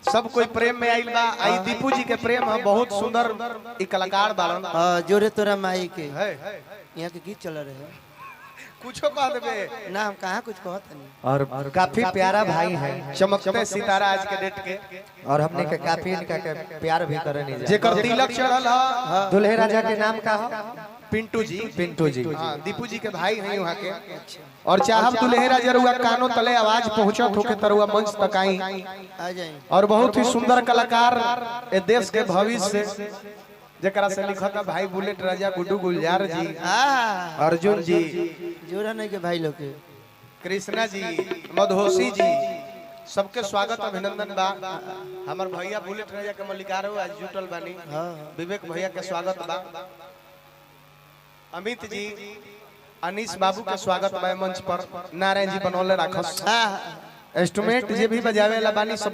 सब कोई प्रेम में आइल बा। आई दीपू जी के प्रेम है बहुत सुंदर ई कलाकार बालन। जोरे तोरा माई के है यहाँ के गीत चल रहे हैं कुछो कह देबे ना, हम कहाँ कुछ कहत नहीं। और काफी प्यारा भाई है, चमकते सितारा आज के डेट के। और हमने के काफी इनका के प्यार भी करे नहीं जेकर तिलक चढ़ल है दुल्हे राजा के नाम का हो पिंटू जी। पिंटू जी। हाँ, दीपू जी के भाई हैं वहाँ के। और चाहब दुल्हे राजा रुआ कानों तले आवाज पहुंचत होके तरुआ मंच तक आई। आ जाए और बहुत ही सुंदर कलाकार ए देश के भविष्य जरा से लिखा था भाई बुलेट राजा गुड्डू गुलजार जी, अर्जुन जी, जोरा नहीं के भाई लोग के, कृष्णा जी, मधोसी जी, सबके स्वागत अभिनंदन बा। हमार भैया बुलेट राजा के मलिकार आज जुटल बानी। विवेक भैया के स्वागत बा। अमित जी, अनीस बाबू के स्वागत बा मंच पर। नारायण जी बनौले राखस। इंस्ट्रूमेंट जे भी बजावे ला बानी सबके